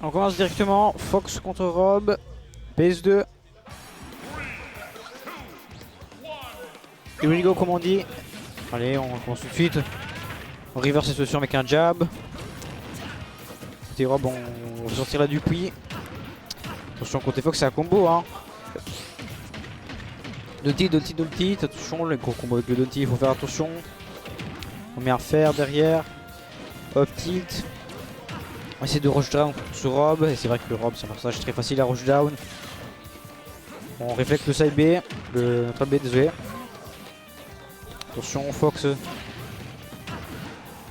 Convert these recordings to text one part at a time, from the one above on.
On commence directement. Fox contre Rob. PS2. Here we go, comme on dit. Allez, on commence tout de suite. On reverse cette situation avec un jab. Côté Rob, on va sortir là du puits. Attention, côté Fox, c'est un combo. Hein. Dolty. Attention, le gros combo avec le Dolty, il faut faire attention. On met un fer derrière. Hop, tilt. On va essayer de rush down sur Rob. Et c'est vrai que le Rob, c'est un personnage très facile à rush down. On réflecte le side B. Notre B, désolé. Attention, Fox.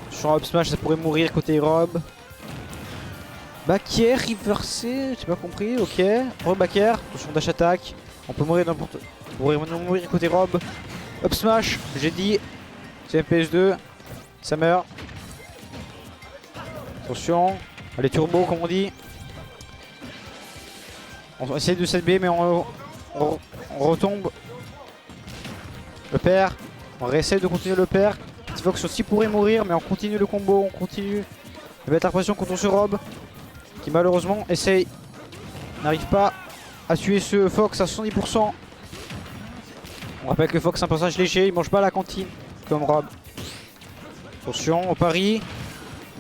Attention, up smash, ça pourrait mourir côté Rob. Back air, reversé, j'ai pas compris, ok. Rob back air, attention dash attack. On peut mourir n'importe. On pourrait mourir côté Rob. Up smash, j'ai dit. C'est PS2. Ça meurt. Attention. Allez, turbo, comme on dit. On va essayer de 7B, mais on retombe. Le père. On réessaye de continuer le père. Fox aussi pourrait mourir, mais on continue le combo. On continue de mettre la pression contre ce Rob. Qui malheureusement essaye. N'arrive pas à tuer ce Fox à 70%. On rappelle que Fox est un personnage léger. Il mange pas à la cantine comme Rob. Attention, on parie.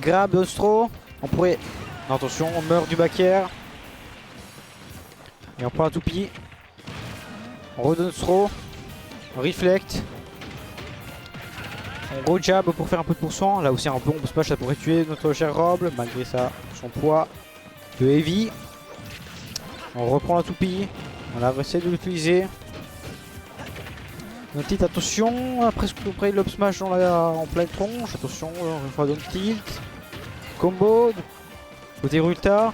Grab, Dostro. On pourrait. Non, attention, on meurt du back air. Et on prend la toupie. On redonne Stro. On reflect. On re-jab pour faire un peu de pourcent. Là aussi un bon smash, ça pourrait tuer notre cher Rob. Malgré ça, son poids de heavy. On reprend la toupie. On a essayé de l'utiliser. Notre tilt, attention. Presque près de l'up smash en pleine tronche. Attention, on va donner tilt. Combo. Côté Rulta.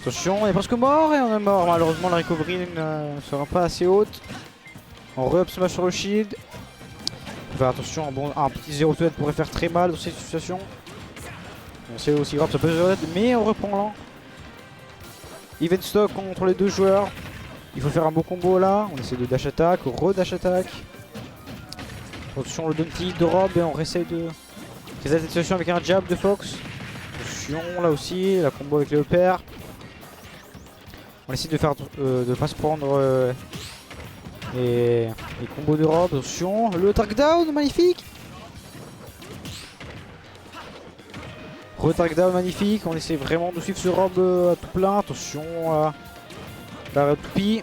Attention, on est presque mort et on est mort. Malheureusement, la recovery ne sera pas assez haute. On re-up smash sur le shield. Faire attention, un petit 0 to pourrait faire très mal dans cette situation. On sait aussi grave, ça peut se mais on reprend là. Event stock contre les deux joueurs. Il faut faire un bon combo là. On essaie de dash attack, re-dash attack. Attention, le Dolty de Rob et on essaie de réaliser cette situation avec un jab de Fox. Attention, là aussi, la combo avec les pairs. On essaie de faire de pas se prendre les combos de Rob. Attention, le tag down, magnifique. Re-tag down, magnifique. On essaie vraiment de suivre ce Rob à tout plein. Attention à la toupie.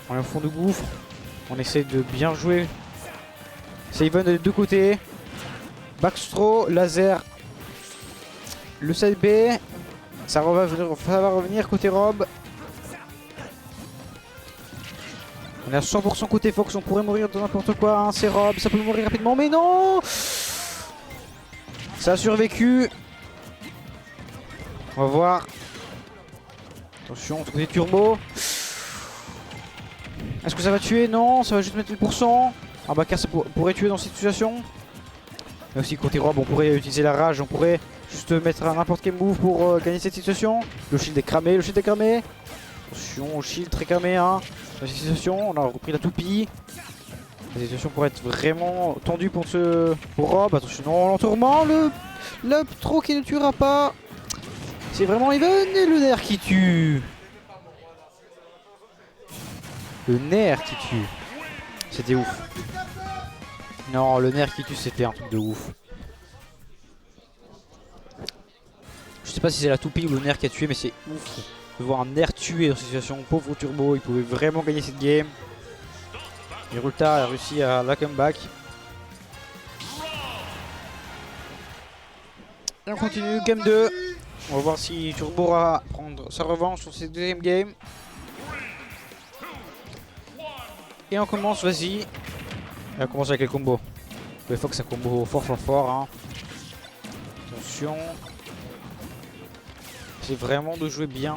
On est au fond de gouffre. On essaie de bien jouer. Saven des deux côtés. Backstro, laser. Le side B. Ça va revenir côté Rob. On est à 100% côté Fox, on pourrait mourir de n'importe quoi, hein. C'est Rob, ça peut mourir rapidement, mais non. Ça a survécu. On va voir. Attention, côté turbo. Est-ce que ça va tuer? Non, ça va juste mettre 10%. Un backer, ça pourrait tuer dans cette situation. Mais aussi côté Rob, on pourrait utiliser la rage, on pourrait juste mettre n'importe quel move pour gagner cette situation. Le shield est cramé, Attention, shield très cramé, hein. Dans cette situation, on a repris la toupie. La situation pourrait être vraiment tendue pour Rob. Attention, non, l'entourement, l'up trop qui ne tuera pas. C'est vraiment Even et le nerf qui tue. Le nerf qui tue. C'était ouf. Non, le nerf qui tue, c'était un truc de ouf. Je sais pas si c'est la toupie ou le nerf qui a tué, mais c'est ouf de voir un nerf tué dans cette situation. Pauvre turbo, il pouvait vraiment gagner cette game. Et Rulta a réussi à la comeback. Et on continue, game 2. On va voir si Turbo va prendre sa revanche sur cette deuxième game. Et on commence, vas-y. Et on commence avec les combos. Le Fox, c'est un combo fort, hein. Attention. C'est vraiment de jouer bien.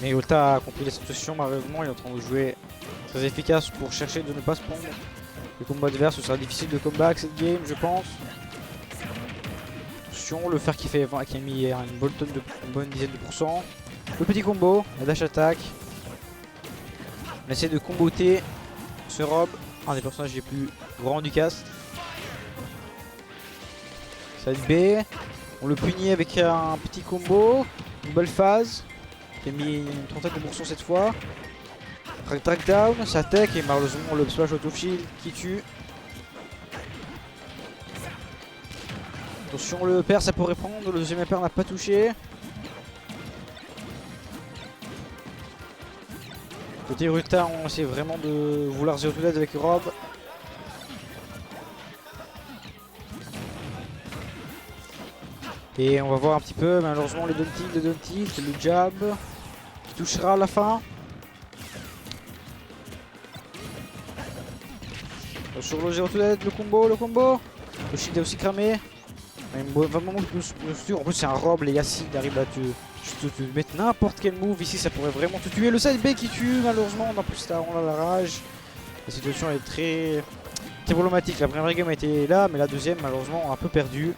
Mais Rulta a compris la situation, malheureusement. Il est en train de jouer très efficace pour chercher de ne pas se prendre le combo adverse. Ce sera difficile de comeback cette game, je pense. Attention, le fer qui a mis une bonne dizaine de pourcents. Le petit combo, la dash attack. On essaie de comboter Ce Rob, un des personnages les plus grands du cast. Side B, on le punit avec un petit combo, une belle phase, qui a mis une trentaine de morceaux cette fois. Drag down, ça tech et malheureusement le splash auto shield qui tue. Attention, le père ça pourrait prendre, le deuxième père n'a pas touché. Côté Ruta, on essaie vraiment de vouloir zéro to dead avec Rob. Et on va voir un petit peu, malheureusement les down tilt, le jab qui touchera à la fin. Sur le 0 to dead, le combo. Le shield est aussi cramé. Vraiment, en plus c'est un Rob, les Yacine arrive à te mettre n'importe quel move. Ici ça pourrait vraiment te tuer. Le side B qui tue, malheureusement, en plus on a la rage. La situation est très problématique. La première game était là, mais la deuxième malheureusement on a un peu perdu.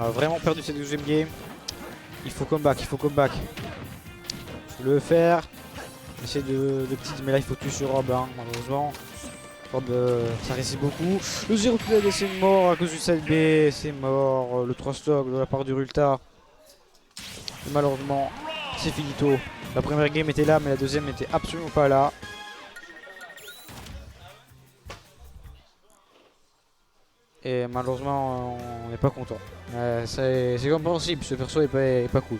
On a vraiment perdu cette deuxième game. Il faut comeback. Je veux le faire. Essayer de petit, mais là il faut tuer sur Rob, hein, malheureusement. Rob, ça résiste beaucoup. Le 0 to dead c'est mort à cause du side B, c'est mort. Le 3 stock de la part du Rulta. Et malheureusement, c'est finito. La première game était là, mais la deuxième n'était absolument pas là. Et malheureusement, on n'est pas content. C'est compréhensible, ce perso est pas cool.